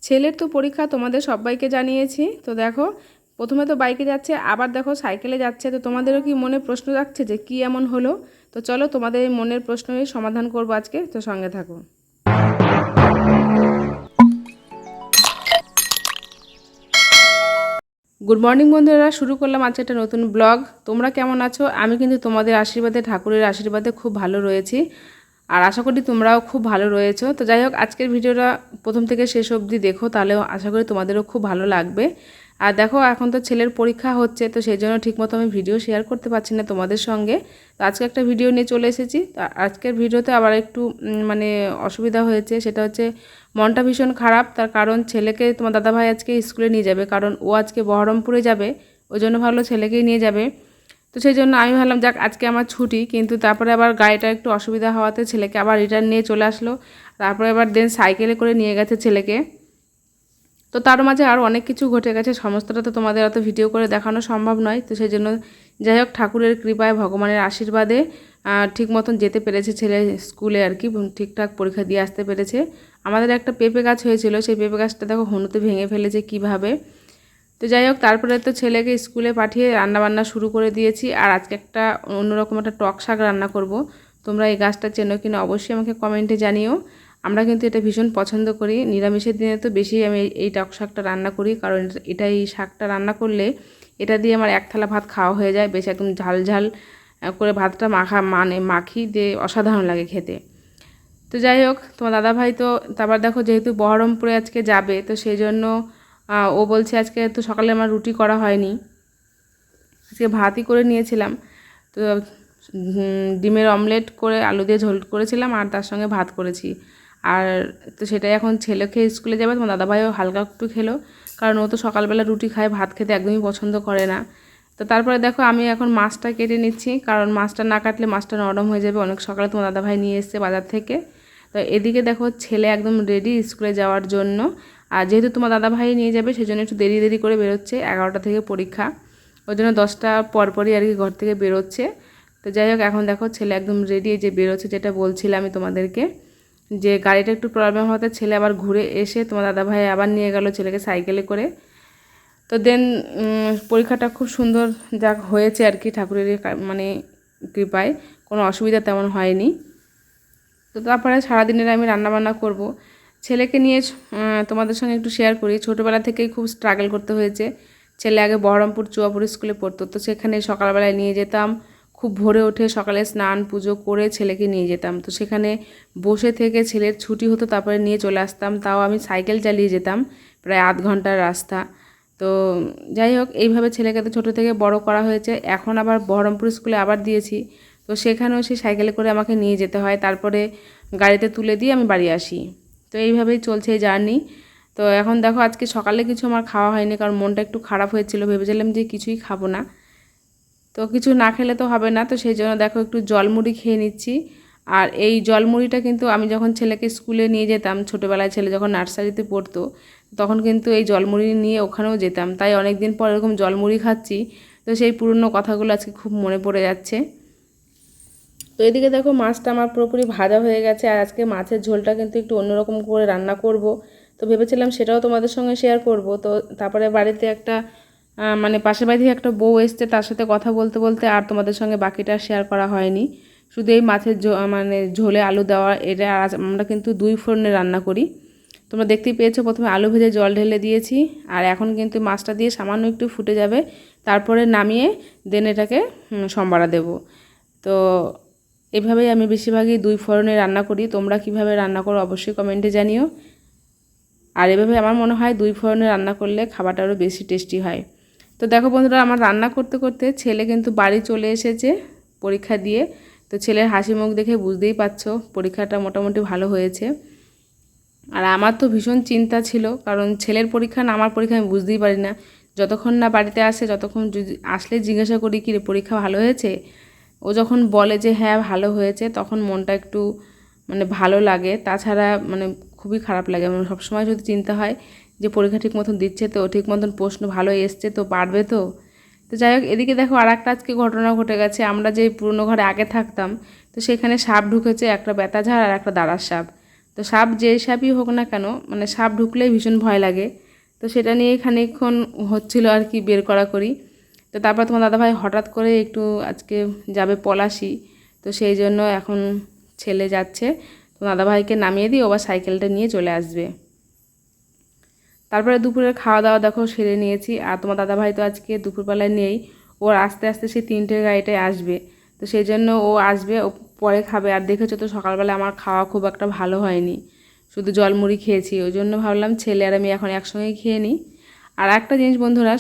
ছেলের তো পরীক্ষা তোমাদের সবাইকে জানিয়েছি। তো দেখো প্রথমে তো বাইকে যাচ্ছে, আবার দেখো সাইকেলে যাচ্ছে। তো তোমাদেরও কি মনে প্রশ্ন রাখছে যে কি এমন হলো? তো চলো তোমাদের এই মনের প্রশ্নের সমাধান করবো আজকে, তো সঙ্গে থাকো। গুড মর্নিং বন্ধুরা, শুরু করলাম আজকে একটা নতুন ব্লগ। তোমরা কেমন আছো? আমি কিন্তু তোমাদের আশীর্বাদে, ঠাকুরের আশীর্বাদে খুব ভালো রয়েছি, আর আশা করি তোমরাও খুব ভালো রয়েছো। তো যাই হোক, আজকের ভিডিওটা প্রথম থেকে শেষ অবধি দেখো, তাহলেও আশা করি তোমাদেরও খুব ভালো লাগবে। আর দেখো এখন তো ছেলের পরীক্ষা হচ্ছে, তো সেই জন্য ঠিকমতো আমি ভিডিও শেয়ার করতে পারছি না তোমাদের সঙ্গে। তো আজকে একটা ভিডিও নিয়ে চলে এসেছি। তো আজকের ভিডিওতে আবার একটু মানে অসুবিধা হয়েছে, সেটা হচ্ছে মনটা ভীষণ খারাপ। তার কারণ ছেলেকে তোমার দাদাভাই আজকে স্কুলে নিয়ে যাবে, কারণ ও আজকে বহরমপুরে যাবে, ওই জন্য ভাবলো ছেলেকেই নিয়ে যাবে। তো সেই জন্য আমি ভাবলাম যাক আজকে আমার ছুটি, কিন্তু তারপরে আবার গাড়িটা একটু অসুবিধা হওয়াতে ছেলেকে আবার রিটার্ন নিয়ে চলে আসলো। তারপরে আবার দেন সাইকেলে করে নিয়ে গেছে ছেলেকে। তো তার মাঝে আরও অনেক কিছু ঘটে গেছে, সমস্তটা তো তোমাদের অত ভিডিও করে দেখানো সম্ভব নয়। তো সেই জন্য যাই হোক, ঠাকুরের কৃপায়, ভগবানের আশীর্বাদে ঠিক মতন যেতে পেরেছে ছেলে স্কুলে আর কি, ঠিকঠাক পরীক্ষা দিয়ে আসতে পেরেছে। আমাদের একটা পেঁপে গাছ হয়েছিল, সেই পেঁপে গাছটা দেখো হনুতে ভেঙে ফেলেছে কীভাবে। তো যাই হোক, তারপরে তো ছেলেকে স্কুলে পাঠিয়ে রান্নাবান্না শুরু করে দিয়েছি। আর আজকে একটা অন্যরকম একটা টক শাক রান্না করব। তোমরা এই গাছটা চেনো কিনা অবশ্যই আমাকে কমেন্টে জানিও। আমরা কিন্তু এটা ভীষণ পছন্দ করি, নিরামিষের দিনে তো বেশি আমি এই টক শাকটা রান্না করি, কারণ এই শাকটা রান্না করলে এটা দিয়ে আমার এক থালা ভাত খাওয়া হয়ে যায়, বেশ একদম ঝাল ঝাল করে ভাতটা মাখি দিয়ে অসাধারণ লাগে খেতে। তো যাই হোক, তোমার দাদাভাই তো তারপর দেখো যেহেতু বহরমপুরে আজকে যাবে, তো সেই জন্য ও বলছে আজকে তো সকালে আমার রুটি করা হয়নি, আজকে ভাতই করে নিয়েছিলাম। তো ডিমের অমলেট করে আলু দিয়ে ঝোল করেছিলাম, আর তার সঙ্গে ভাত করেছি। আর তো সেটাই এখন ছেলে খেয়ে স্কুলে যাবে, তোমার দাদাভাইও হালকা একটু খেলো, কারণ ও তো সকালবেলা রুটি খায়, ভাত খেতে একদমই পছন্দ করে না। তো তারপরে দেখো আমি এখন মাছটা কেটে নিচ্ছি, কারণ মাছটা না কাটলে মাছটা নরম হয়ে যাবে। অনেক সকালে তোমার দাদাভাই নিয়ে এসছে বাজার থেকে। তো এদিকে দেখো ছেলে একদম রেডি স্কুলে যাওয়ার জন্য। আর যেহেতু তোমার দাদাভাই নিয়ে যাবে, সেই জন্য একটু দেরি দেরি করে বেরোচ্ছে, 11টা থেকে পরীক্ষা, ওই জন্য 10টা পরপরই আর কি ঘর থেকে বেরোচ্ছে। তো যাই হোক, এখন দেখো ছেলে একদম রেডি, যে বেরোচ্ছে, যেটা বলছিলাম আমি তোমাদেরকে, যে গাড়িটা একটু প্রবলেম হতে ছেলে আবার ঘুরে এসে তোমার দাদাভাই আবার নিয়ে গেল ছেলেকে সাইকেলে করে। তো দেন পরীক্ষাটা খুব সুন্দর যাক হয়েছে আর কি, ঠাকুরের মানে কৃপায় কোনো অসুবিধা তেমন হয়নি। তো তারপরে সারাদিনের আমি রান্নাবান্না করব। ছেলেকে নিয়ে তোমাদের সঙ্গে একটু শেয়ার করি, ছোটোবেলা থেকেই খুব স্ট্রাগল করতে হয়েছে। ছেলে আগে বহরমপুর চুয়াপুর স্কুলে পড়তো, তো সেখানে সকালবেলায় নিয়ে যেতাম, খুব ভোরে উঠে সকালে স্নান পুজো করে ছেলেকে নিয়ে যেতাম। তো সেখানে বসে থেকে ছেলের ছুটি হতো, তারপরে নিয়ে চলে আসতাম, তাও আমি সাইকেল চালিয়ে যেতাম, প্রায় আধ ঘন্টার রাস্তা। তো যাই হোক, এইভাবে ছেলেকে তো ছোটো থেকে বড় করা হয়েছে। এখন আবার বহরমপুর স্কুলে আবার দিয়েছি, তো সেখানেও সে সাইকেলে করে আমাকে নিয়ে যেতে হয়, তারপরে গাড়িতে তুলে দিয়ে আমি বাড়ি আসি। তো এইভাবেই চলছে এই জার্নি। তো এখন দেখো আজকে সকালে কিছু আমার খাওয়া হয়নি, কারণ মনটা একটু খারাপ হয়েছিল, ভেবেছিলাম যে কিছুই খাবো না। তো কিছু না খেলে তো হবে না, তো সেই জন্য দেখো একটু জলমুড়ি খেয়ে নিচ্ছি। আর এই জলমুড়িটা কিন্তু আমি যখন ছেলেকে স্কুলে নিয়ে যেতাম, ছোটোবেলায় ছেলে যখন নার্সারিতে পড়তো, তখন কিন্তু এই জলমুড়ি নিয়ে ওখানেও যেতাম, তাই অনেক দিন পর এরকম জলমুড়ি খাচ্ছি। তো সেই পুরনো কথাগুলো আজকে খুব মনে পড়ে যাচ্ছে। তো এদিকে দেখো মাছটা আমার পুরোপুরি ভাজা হয়ে গেছে, আর আজকে মাছের ঝোলটা কিন্তু একটু অন্যরকম করে রান্না করব। তো ভেবেছিলাম সেটাও তোমাদের সঙ্গে শেয়ার করব। তো তারপরে বাড়িতে একটা মানে পাশের বাড়ি থেকে একটা বউ এসছে, তার সাথে কথা বলতে বলতে আর তোমাদের সঙ্গে বাকিটা শেয়ার করা হয়নি। শুধু এই মাছের মানে ঝোলে আলু দেওয়া, এটা আর আমরা কিন্তু 2 ফোড়নে রান্না করি। তোমরা দেখতেই পেয়েছো, প্রথমে আলু ভেজে জল ঢেলে দিয়েছি, আর এখন কিন্তু মাছটা দিয়ে সামান্য একটু ফুটে যাবে, তারপরে নামিয়ে দেন এটাকে সম্বারা দেব। তো এভাবেই আমি বেশিরভাগই 2 ফোড়নে রান্না করি। তোমরা কিভাবে রান্না করো অবশ্যই কমেন্টে জানিও। আর এভাবে আমার মনে হয় 2 ফোড়নে রান্না করলে খাবারটা আরও বেশি টেস্টি হয়। তো দেখো বন্ধুরা, আমার রান্না করতে করতে ছেলে কিন্তু বাড়ি চলে এসেছে পরীক্ষা দিয়ে। তো ছেলের হাসি মুখ দেখে বুঝতেই পারছো পরীক্ষাটা মোটামুটি ভালো হয়েছে। আর আমার তো ভীষণ চিন্তা ছিল, কারণ ছেলের পরীক্ষা না আমার পরীক্ষা আমি বুঝতেই পারি না, যতক্ষণ না বাড়িতে আসে, যতক্ষণ যদি আসলে জিজ্ঞাসা করি কি রে পরীক্ষা ভালো হয়েছে, ও যখন বলে যে হ্যাঁ ভালো হয়েছে, তখন মনটা একটু মানে ভালো লাগে। তাছাড়া মানে খুবই খারাপ লাগে। আমার সবসময় যদি চিন্তা হয় যে পরীক্ষা ঠিক মতন দিচ্ছে তো, ঠিক মতন প্রশ্ন ভালো এসছে তো, পারবে তো। তো যাই হোক, এদিকে দেখো আর একটা আজকে ঘটনা ঘটে গেছে। আমরা যে পুরনো ঘরে আগে থাকতাম, তো সেখানে সাপ ঢুকেছে, একটা বেতাঝাড় আর একটা দাঁড়ার সাপ। তো তো সাপ যে সাপই হোক না কেন, মানে সাপ ঢুকলেই ভীষণ ভয় লাগে। তো সেটা নিয়ে খানিকক্ষণ হচ্ছিল আর কি, বের করা করি। তো তারপর তোমার দাদাভাই হঠাৎ করে একটু আজকে যাবে পলাশি, তো সেই জন্য এখন ছেলে যাচ্ছে। তো দাদাভাইকে নামিয়ে দিই, ও আবার সাইকেলটা নিয়ে চলে আসবে। তারপরে দুপুরের খাওয়া দাওয়া দেখো সেরে নিয়েছি। আর তোমার দাদাভাই তো আজকে দুপুরবেলায় নেই, ওর আস্তে আস্তে সেই 3টের গাড়িটায় আসবে। তো সেই জন্য ও আসবে, ও পরে খাবে। আর দেখেছো তো সকালবেলা আমার খাওয়া খুব একটা ভালো হয়নি, শুধু জলমুড়ি খেয়েছি। ওই জন্য ভাবলাম ছেলে আর আমি এখন একসঙ্গেই খেয়ে নিই। আর একটা জিনিস বন্ধুরা,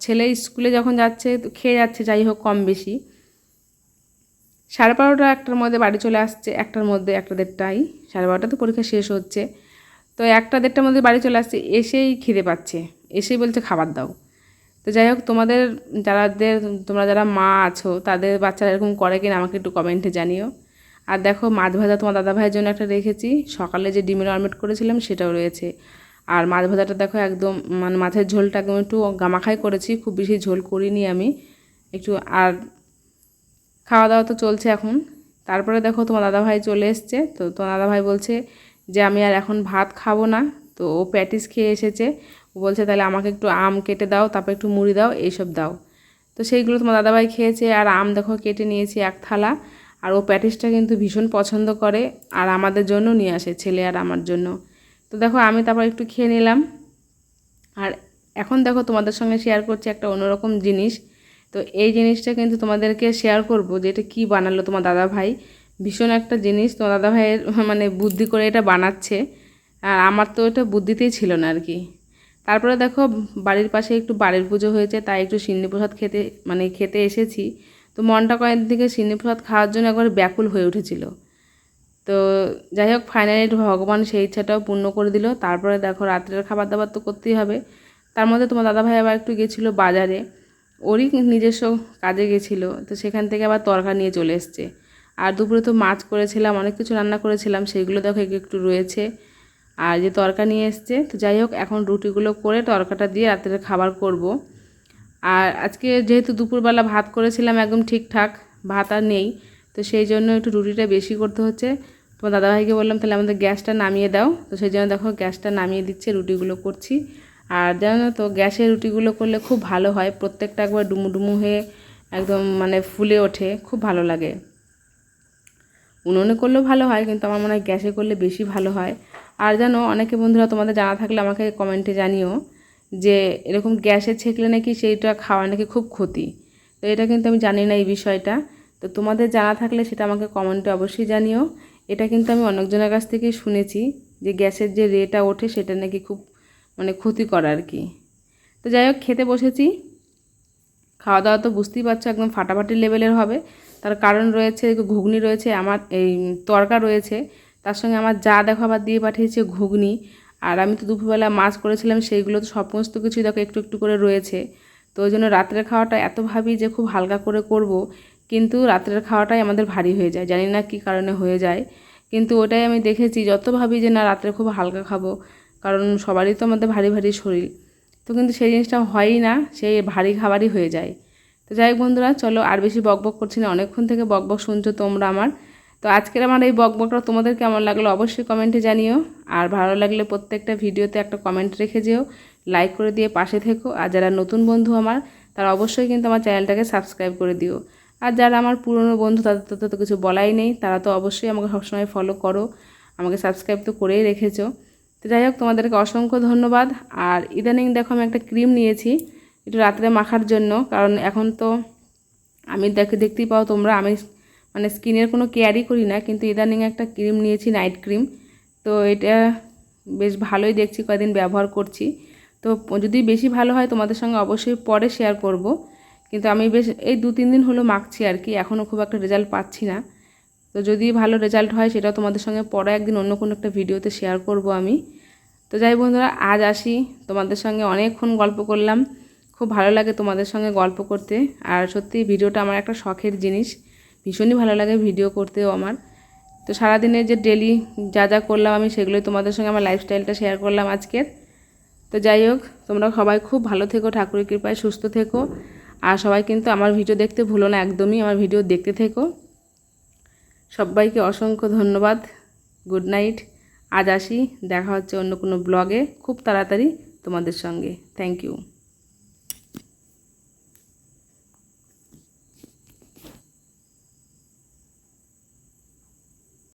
ছেলে স্কুলে যখন যাচ্ছে তো খেয়ে যাচ্ছে, যাই হোক কম বেশি, 12:30 একটার মধ্যে বাড়ি চলে আসছে, একটার মধ্যে, 1-1:30টায়, 12:30 তো পরীক্ষা শেষ হচ্ছে। তো 1-1:30টার মধ্যে বাড়ি চলে আসছে, এসেই খিদে পাচ্ছে, এসেই বলছে খাবার দাও। তো যাই হোক, তোমরা যারা মা আছো তাদের বাচ্চারা এরকম করে কিনা আমাকে একটু কমেন্টে জানিও। আর দেখো মাছ ভাজা তোমার দাদাভাইয়ের জন্য একটা রেখেছি, সকালে যে ডিমের অমলেট করেছিলাম সেটাও রয়েছে। আর মাছ ভাজাটা দেখো একদম, মানে মাছের ঝোলটা একদম একটু গামাখাই করেছি, খুব বেশি ঝোল করিনি আমি একটু। আর খাওয়া দাওয়া তো চলছে এখন। তারপরে দেখো তোমার দাদাভাই চলে এসছে। তো তোমার দাদাভাই বলছে যে আমি আর এখন ভাত খাবো না। তো ও প্যাটিস খেয়ে এসেছে, ও বলছে তাহলে আমাকে একটু আম কেটে দাও, তারপর একটু মুড়ি দাও, এইসব দাও। তো সেইগুলো তোমার দাদাভাই খেয়েছে। আর আম দেখো কেটে নিয়েছি 1 থালা। আর ও প্যাটিসটা কিন্তু ভীষণ পছন্দ করে, আর আমাদের জন্য নিয়ে আসে, ছেলে আর আমার জন্য। তো দেখো আমি তারপর একটু খেয়ে নিলাম। আর এখন দেখো তোমাদের সঙ্গে শেয়ার করছি একটা অন্যরকম জিনিস। তো এই জিনিসটা কিন্তু তোমাদেরকে শেয়ার করব যে এটা কী বানালো তোমার দাদাভাই। ভীষণ একটা জিনিস তোমার দাদাভাইয়ের মানে বুদ্ধি করে এটা বানাচ্ছে, আর আমার তো এটা বুদ্ধিতেই ছিল না আর কি। তারপরে দেখো বাড়ির পাশে একটু বাড়ির পুজো হয়েছে, তাই একটু সিন্নি প্রসাদ খেতে এসেছি। তো মনটা কয়েকদিন থেকে সিন্নি প্রসাদ খাওয়ার জন্য একবার ব্যাকুল হয়ে উঠেছিল। তো যাই হোক, ফাইনালি ভগবান সেই ইচ্ছাটাও পূর্ণ করে দিল। তারপরে দেখো রাত্রের খাবার দাবার তো করতেই হবে। তার মধ্যে তোমার দাদাভাই আবার একটু গেছিলো বাজারে, ওরই নিজস্ব কাজে গেছিলো। তো সেখান থেকে আবার তরকারি নিয়ে চলে এসছে। আর দুপুরে তো মাছ করেছিলাম, অনেক কিছু রান্না করেছিলাম, সেইগুলো দেখো একটু রয়েছে। আর যে তরকা নিয়ে এসছে। তো যাই হোক, এখন রুটিগুলো করে তরকাটা দিয়ে রাত্রের খাবার করব। আর আজকে যেহেতু দুপুরবেলা ভাত করেছিলাম একদম ঠিকঠাক, ভাত আর নেই, তো সেই জন্য একটু রুটিটা বেশি করতে হচ্ছে। তোমার দাদাভাইকে বললাম তাহলে আমাদের গ্যাসটা নামিয়ে দাও। তো সেই জন্য দেখো গ্যাসটা নামিয়ে দিচ্ছে, রুটিগুলো করছি। আর জানো তো গ্যাসে রুটিগুলো করলে খুব ভালো হয়, প্রত্যেকটা একবার ডুমু ডুমু হয়ে একদম মানে ফুলে ওঠে, খুব ভালো লাগে। উনুনে করলেও ভালো হয়, কিন্তু আমার মনে হয় গ্যাসে করলে বেশি ভালো হয়। আর জানো, অনেকে বন্ধুরা তোমাদের জানা থাকলে আমাকে কমেন্টে জানিও যে এরকম গ্যাসে ছেঁকলে নাকি সেইটা খাওয়া নাকি খুব ক্ষতি। তো এটা কিন্তু আমি জানি না এই বিষয়টা। তো তোমাদের জানা থাকলে সেটা আমাকে কমেন্টে অবশ্যই জানিও। এটা কিন্তু আমি অনেকজনের কাছ থেকেই শুনেছি যে গ্যাসের যে রেটা ওঠে সেটা নাকি খুব মানে ক্ষতিকর আর কি। তো যাই হোক, খেতে বসেছি। খাওয়া দাওয়া তো বুঝতেই পারছো একদম ফাটাফাটি লেভেলের হবে। তার কারণ রয়েছে, ঘুগনি রয়েছে, আমার এই তরকা রয়েছে, তার সঙ্গে আমার যা দেখো আবার দিয়ে পাঠিয়েছে ঘুগনি। আর আমি তো দুপুরবেলা মাছ করেছিলাম, সেইগুলো তো সমস্ত কিছুই দেখো একটু একটু করে রয়েছে। তো ওই জন্য রাত্রের খাওয়াটা এত ভাবি যে খুব হালকা করে করব, কিন্তু রাত্রের খাওয়াটাই আমাদের ভারী হয়ে যায়, জানি না কী কারণে হয়ে যায়। কিন্তু ওটাই আমি দেখেছি, যত ভাবি যে না রাত্রে খুব হালকা খাবো, কারণ সবারই তো আমাদের ভারী ভারী শরীর, তো কিন্তু সেই জিনিসটা হয়ই না, সেই ভারী খাবারই হয়ে যায়। তো যাই হোক বন্ধুরা, চলো আর বেশি বকবক করছি না, অনেকক্ষণ থেকে বকবক শুনছো তোমরা আমার। তো আজকের আমার এই বকবকটা তোমাদের কেমন লাগলো অবশ্যই কমেন্টে জানিও। আর ভালো লাগলে প্রত্যেকটা ভিডিওতে একটা কমেন্ট রেখে যেও, লাইক করে দিয়ে পাশে থেকো। আর যারা নতুন বন্ধু আমার, তারা অবশ্যই কিন্তু আমার চ্যানেলটাকে সাবস্ক্রাইব করে দিও। আর যারা আমার পুরনো বন্ধু, তাদের তো কিছু বলাই নেই, তারা তো অবশ্যই আমাকে সবসময় ফলো করো, আমাকে সাবস্ক্রাইব তো করেই রেখেছো। তো যাই হোক, তোমাদেরকে অসংখ্য ধন্যবাদ। আর ইদানিং দেখো আমি একটা ক্রিম নিয়েছি একটু রাত্রে মাখার জন্য, কারণ এখন তো আমি দেখতেই পাও তোমরা, আমি মানে স্কিনের কোনো কেয়ারই করি না, কিন্তু ইদানিং একটা ক্রিম নিয়েছি, নাইট ক্রিম। তো এটা বেশ ভালোই দেখছি, কয়েকদিন ব্যবহার করছি। তো যদি বেশি ভালো হয় তোমাদের সঙ্গে অবশ্যই পরে শেয়ার করব, কিন্তু আমি বেশ এই 2-3 দিন হলো মাখছি আর কি, এখনও খুব একটা রেজাল্ট পাচ্ছি না। তো যদি ভালো রেজাল্ট হয় সেটাও তোমাদের সঙ্গে পরে একদিন অন্য কোনো একটা ভিডিওতে শেয়ার করব আমি। তো যাই বন্ধুরা, আজ আসি, তোমাদের সঙ্গে অনেকক্ষণ গল্প করলাম, খুব ভালো লাগে তোমাদের সঙ্গে গল্প করতে। আর সত্যি ভিডিওটা আমার একটা শখের জিনিস, ভীষণই ভালো লাগে ভিডিও করতেও আমার। তো সারাদিনে যে ডেলি যা যা করলাম আমি সেগুলোই তোমাদের সঙ্গে আমার লাইফস্টাইলটা শেয়ার করলাম আজকের। তো যাই হোক, তোমরা সবাই খুব ভালো থেকো, ঠাকুরের কৃপায় সুস্থ থেকো। আর সবাই কিন্তু আমার ভিডিও দেখতে ভুলো না, একদমই আমার ভিডিও দেখতে থেকো। সবাইকে অসংখ্য ধন্যবাদ, গুড নাইট। আজ আসি, দেখা হচ্ছে অন্য কোনো ব্লগে খুব তাড়াতাড়ি তোমাদের সঙ্গে। Thank you.